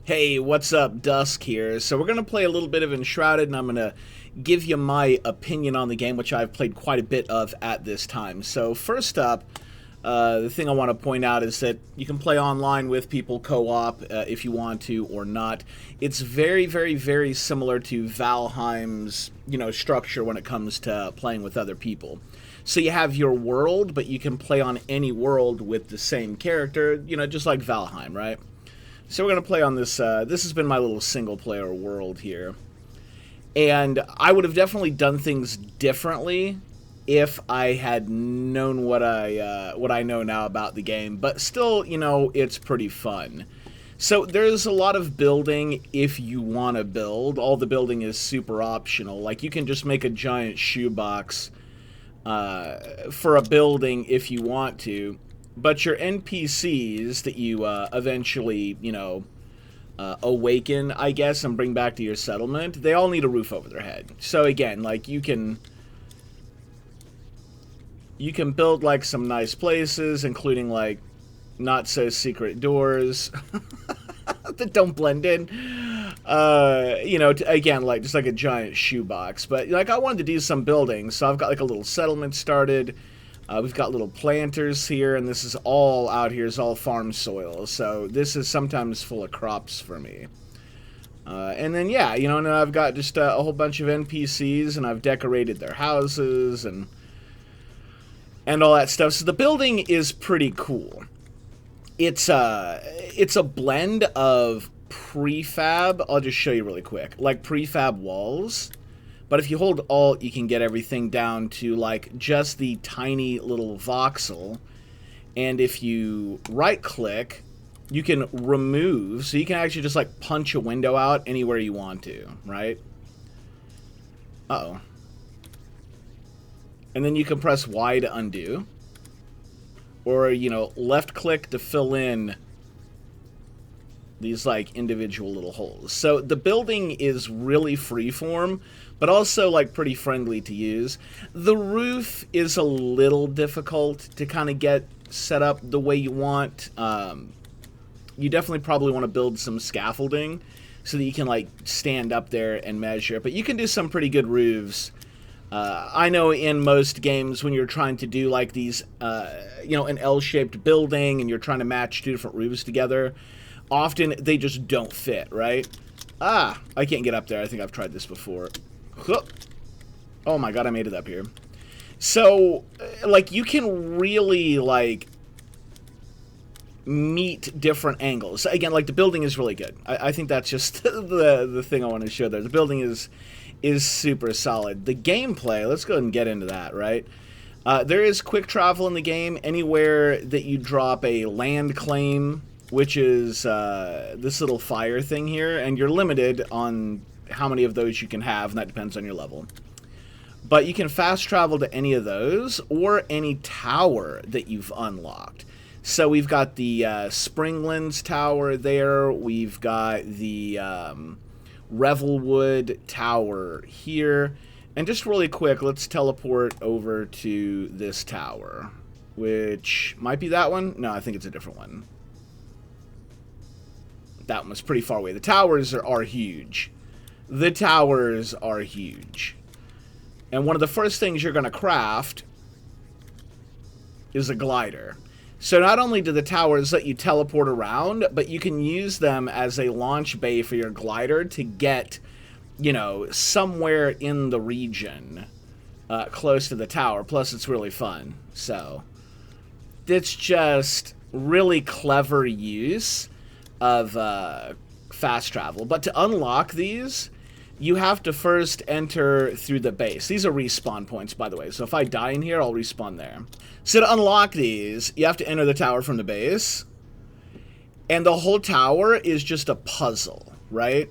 Hey, what's up? Dusk here. So we're going to play a little bit of Enshrouded, and I'm going to give you my opinion on the game, which I've played quite a bit of at this time. So first up, the thing I want to point out is that you can play online with people, co-op, if you want to or not. It's very, very, very similar to Valheim's, structure when it comes to playing with other people. So you have your world, but you can play on any world with the same character, just like Valheim, right? So we're going to play on this. This has been my little single-player world here. And I would have definitely done things differently if I had known what I know now about the game. But still, it's pretty fun. So there's a lot of building if you want to build. All the building is super optional. Like, you can just make a giant shoebox for a building if you want to. But your NPCs that you eventually, awaken, I guess, and bring back to your settlement, they all need a roof over their head. So again, like, you can build, like, some nice places, including, like, not-so-secret doors that don't blend in. Again, like, just like a giant shoebox. But, like, I wanted to do some building, so I've got, like, a little settlement started. We've got little planters here, and this is all out here is all farm soil. So this is sometimes full of crops for me. And then, yeah, and I've got just a whole bunch of NPCs, and I've decorated their houses and all that stuff. So the building is pretty cool. It's a blend of prefab. I'll just show you really quick. Like prefab walls. But if you hold Alt, you can get everything down to, like, just the tiny little voxel. And if you right-click, you can remove. So you can actually just, like, punch a window out anywhere you want to, right? Uh-oh. And then you can press Y to undo. Or, left-click to fill in these, like, individual little holes. So the building is really freeform, but also, like, pretty friendly to use. The roof is a little difficult to kind of get set up the way you want. You definitely probably want to build some scaffolding so that you can, like, stand up there and measure. But you can do some pretty good roofs. I know in most games when you're trying to do, like, these, an L-shaped building and you're trying to match two different roofs together, often they just don't fit, right? Ah, I can't get up there. I think I've tried this before. Oh my god, I made it up here. So, like, you can really, like, meet different angles. Again, like, the building is really good. I think that's just the thing I want to show there. The building is super solid. The gameplay, let's go ahead and get into that, right? There is quick travel in the game. Anywhere that you drop a land claim, which is this little fire thing here, and you're limited on how many of those you can have, and that depends on your level. But you can fast travel to any of those, or any tower that you've unlocked. So we've got the Springlands Tower there, we've got the Revelwood Tower here, and just really quick, let's teleport over to this tower, which might be that one? No, I think it's a different one. That one was pretty far away. The towers are huge. The towers are huge. And one of the first things you're going to craft is a glider. So not only do the towers let you teleport around, but you can use them as a launch bay for your glider to get, somewhere in the region close to the tower. Plus, it's really fun. So it's just really clever use of fast travel. But to unlock these, you have to first enter through the base. These are respawn points, by the way. So if I die in here, I'll respawn there. So to unlock these, you have to enter the tower from the base. And the whole tower is just a puzzle, right?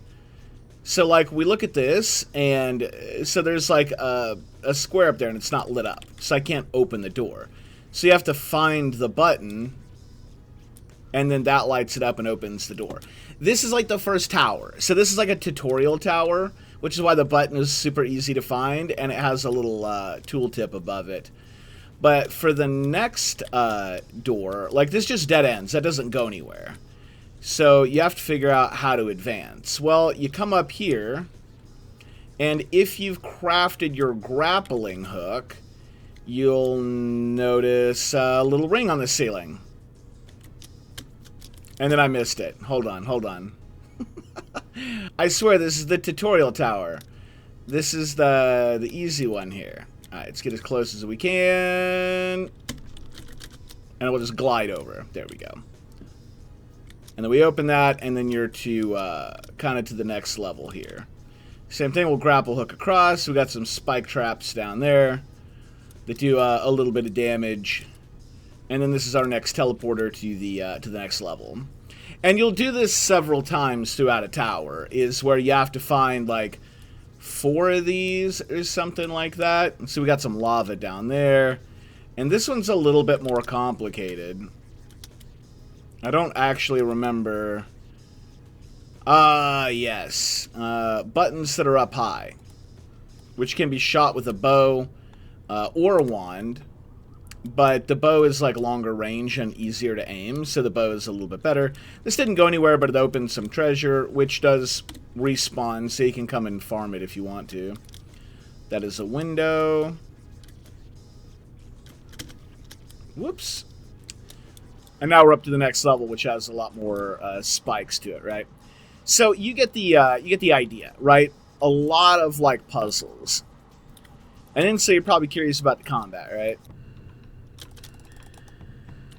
So, like, we look at this, and so there's, like, a square up there, and it's not lit up. So I can't open the door. So you have to find the button, and then that lights it up and opens the door. This is like the first tower. So this is like a tutorial tower, which is why the button is super easy to find, and it has a little tooltip above it. But for the next door, like, this just dead ends. That doesn't go anywhere. So you have to figure out how to advance. Well, you come up here, and if you've crafted your grappling hook, you'll notice a little ring on the ceiling. And then I missed it. Hold on, hold on. I swear this is the tutorial tower. This is the easy one here. Alright, let's get as close as we can. And we'll just glide over. There we go. And then we open that, and then you're to kind of to the next level here. Same thing, we'll grapple hook across. We got some spike traps down there that do a little bit of damage. And then this is our next teleporter to the next level. And you'll do this several times throughout a tower, is where you have to find like 4 of these or something like that. And so we got some lava down there. And this one's a little bit more complicated. I don't actually remember. Yes. Buttons that are up high, which can be shot with a bow or a wand. But the bow is like longer range and easier to aim, so the bow is a little bit better. This didn't go anywhere, but it opened some treasure, which does respawn, so you can come and farm it if you want to. That is a window. Whoops. And now we're up to the next level, which has a lot more spikes to it, right? So you get the idea, right? A lot of like puzzles. And then so you're probably curious about the combat, right?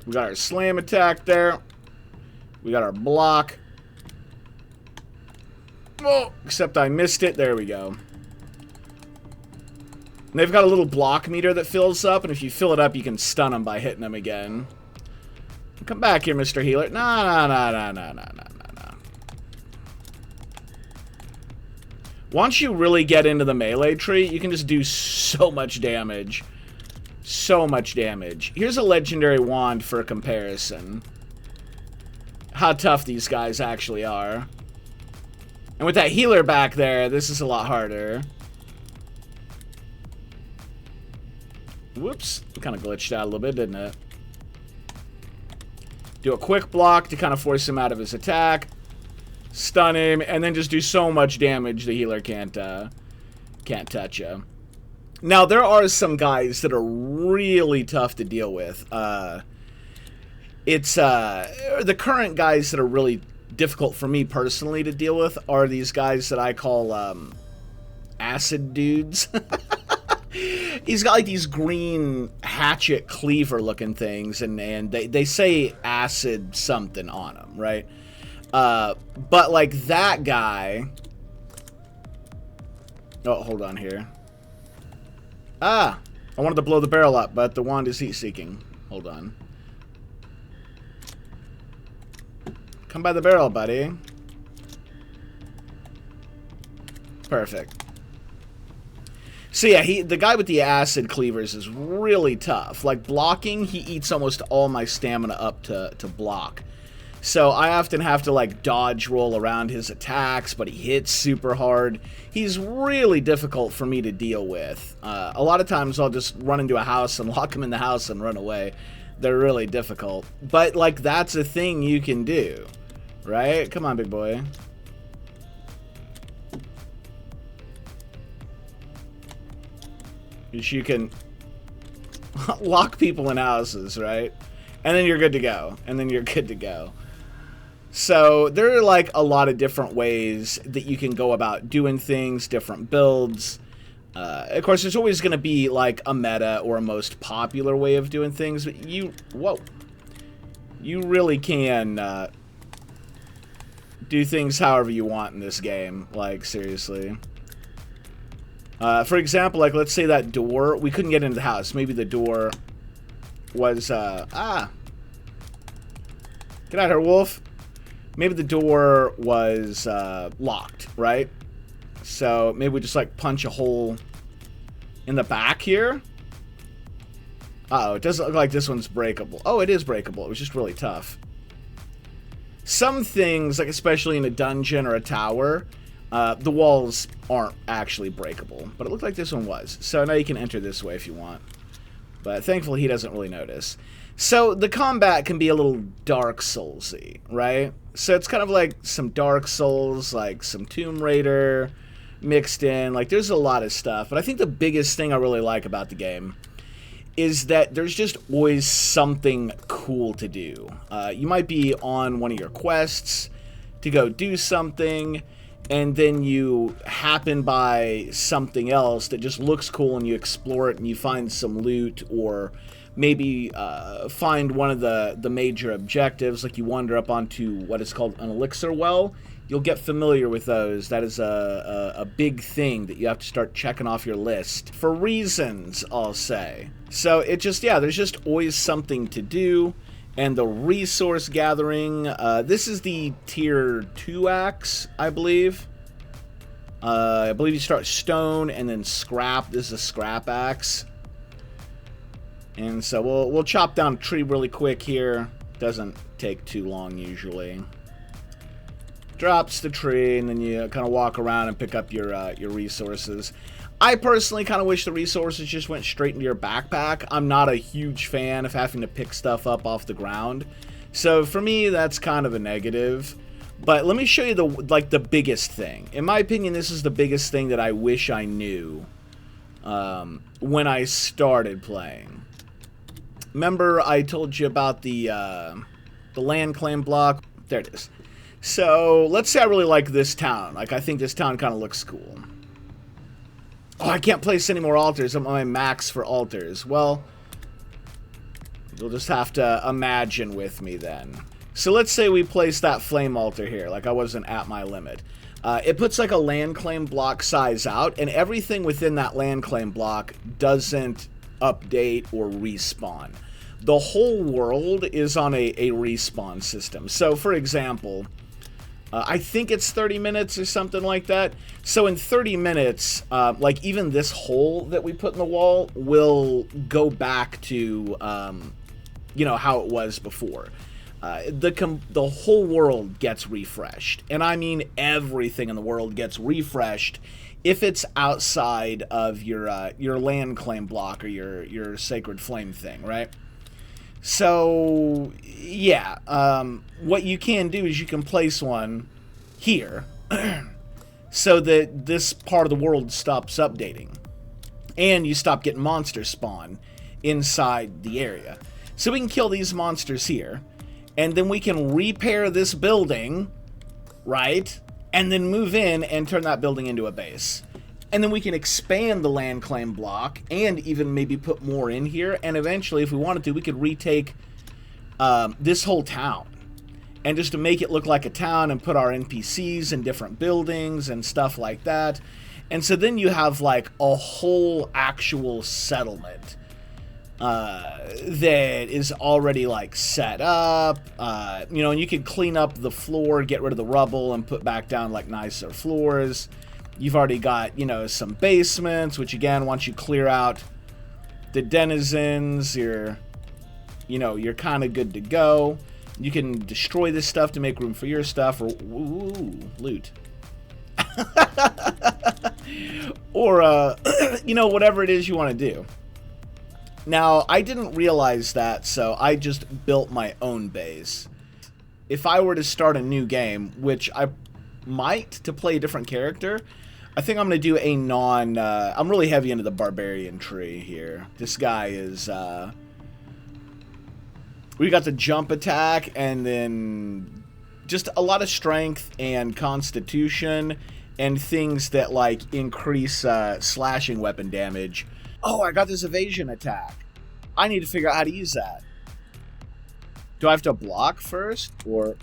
We got our slam attack there. We got our block. Oh, except I missed it. There we go. And they've got a little block meter that fills up, and if you fill it up, you can stun them by hitting them again. Come back here, Mr. Healer. No. Once you really get into the melee tree, you can just do so much damage. So much damage. Here's a legendary wand for a comparison. How tough these guys actually are. And with that healer back there, this is a lot harder. Whoops. Kind of glitched out a little bit, didn't it? Do a quick block to kind of force him out of his attack. Stun him, and then just do so much damage the healer can't touch you. Now, there are some guys that are really tough to deal with. It's the current guys that are really difficult for me personally to deal with are these guys that I call acid dudes. He's got like these green hatchet cleaver looking things, and they say acid something on them, right? But like that guy. Oh, hold on here. I wanted to blow the barrel up, but the wand is heat-seeking. Hold on. Come by the barrel, buddy. Perfect. So yeah, the guy with the acid cleavers is really tough. Like blocking, he eats almost all my stamina up to block. So I often have to like dodge roll around his attacks, but he hits super hard. He's really difficult for me to deal with. A lot of times I'll just run into a house and lock him in the house and run away. They're really difficult. But like that's a thing you can do, right? Come on, big boy. You can lock people in houses, right? And then you're good to go. And then you're good to go. So there are like a lot of different ways that you can go about doing things, different builds. Of course, there's always going to be like a meta or a most popular way of doing things, but you really can do things however you want in this game, like seriously. For example, like let's say that door, we couldn't get into the house. Maybe the door was, get out of here, wolf. Maybe the door was locked, right? So maybe we just like punch a hole in the back here. Uh-oh, it doesn't look like this one's breakable. Oh, it is breakable. It was just really tough. Some things, like especially in a dungeon or a tower, the walls aren't actually breakable. But it looked like this one was. So now you can enter this way if you want. But thankfully he doesn't really notice. So the combat can be a little Dark Soulsy, right? So it's kind of like some Dark Souls, like some Tomb Raider mixed in. Like there's a lot of stuff. But I think the biggest thing I really like about the game is that there's just always something cool to do. You might be on one of your quests to go do something, and then you happen by something else that just looks cool, and you explore it, and you find some loot, or maybe find one of the major objectives, like you wander up onto what is called an elixir well. You'll get familiar with those. That is a big thing that you have to start checking off your list. For reasons, I'll say. So it just, yeah, there's just always something to do. And the resource gathering, this is the tier 2 axe, I believe. I believe you start stone and then scrap. This is a scrap axe. And so we'll chop down a tree really quick here. Doesn't take too long usually. Drops the tree, and then you kind of walk around and pick up your resources. I personally kind of wish the resources just went straight into your backpack. I'm not a huge fan of having to pick stuff up off the ground. So for me, that's kind of a negative. But let me show you the biggest thing. In my opinion, this is the biggest thing that I wish I knew when I started playing. Remember I told you about the land claim block? There it is. So, let's say I really like this town. Like, I think this town kind of looks cool. Oh, I can't place any more altars. I'm on my max for altars. Well, you'll just have to imagine with me then. So, let's say we place that flame altar here. Like, I wasn't at my limit. It puts, like, a land claim block size out, and everything within that land claim block doesn't update or respawn. The whole world is on a respawn system. So, for example, I think it's 30 minutes or something like that. So in 30 minutes, like even this hole that we put in the wall will go back to, you know, how it was before. The whole world gets refreshed. And I mean everything in the world gets refreshed if it's outside of your land claim block or your sacred flame thing, right? So, yeah, what you can do is you can place one here so that this part of the world stops updating. And you stop getting monster spawn inside the area. So we can kill these monsters here, and then we can repair this building, right? And then move in and turn that building into a base. And then we can expand the land claim block and even maybe put more in here. And eventually, if we wanted to, we could retake this whole town. And just to make it look like a town and put our NPCs in different buildings and stuff like that. And so then you have like a whole actual settlement that is already like set up. You know, and you could clean up the floor, get rid of the rubble, and put back down like nicer floors. You've already got, you know, some basements, which again, once you clear out the denizens, you're kind of good to go. You can destroy this stuff to make room for your stuff, or ooh, loot. Or, you know, whatever it is you want to do. Now, I didn't realize that, so I just built my own base. If I were to start a new game, which I might to play a different character, I think I'm going to do a I'm really heavy into the barbarian tree here. This guy is, we got the jump attack, and then just a lot of strength and constitution, and things that, like, increase slashing weapon damage. Oh, I got this evasion attack. I need to figure out how to use that. Do I have to block first, or...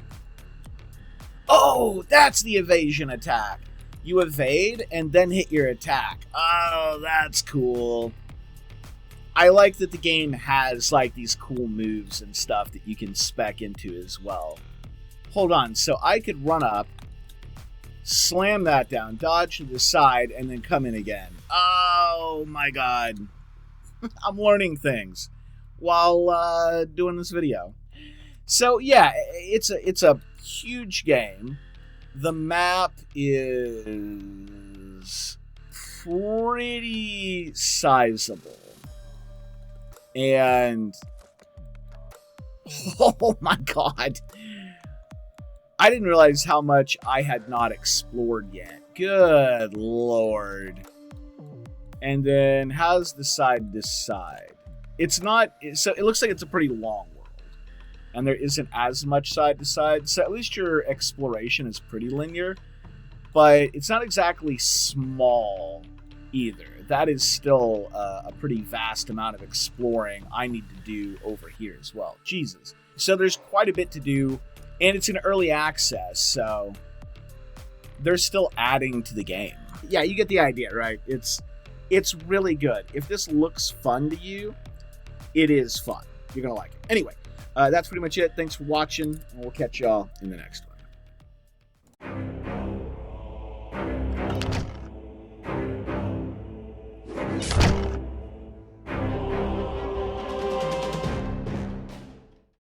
Oh, that's the evasion attack. You evade and then hit your attack. Oh, that's cool. I like that the game has like these cool moves and stuff that you can spec into as well. Hold on, so I could run up, slam that down, dodge to the side, and then come in again. Oh my god. I'm learning things while doing this video. So yeah, it's a huge game. The map is pretty sizable. And Oh my god. I didn't realize how much I had not explored yet. Good lord. And then how's the side to side? It's not, so it looks like it's a pretty long world. And there isn't as much side to side. So at least your exploration is pretty linear. But it's not exactly small either. That is still a pretty vast amount of exploring I need to do over here as well. Jesus. So there's quite a bit to do. And it's in early access, so they're still adding to the game. Yeah, you get the idea, right? It's really good. If this looks fun to you, it is fun. You're going to like it. Anyway, that's pretty much it. Thanks for watching, and we'll catch y'all in the next one.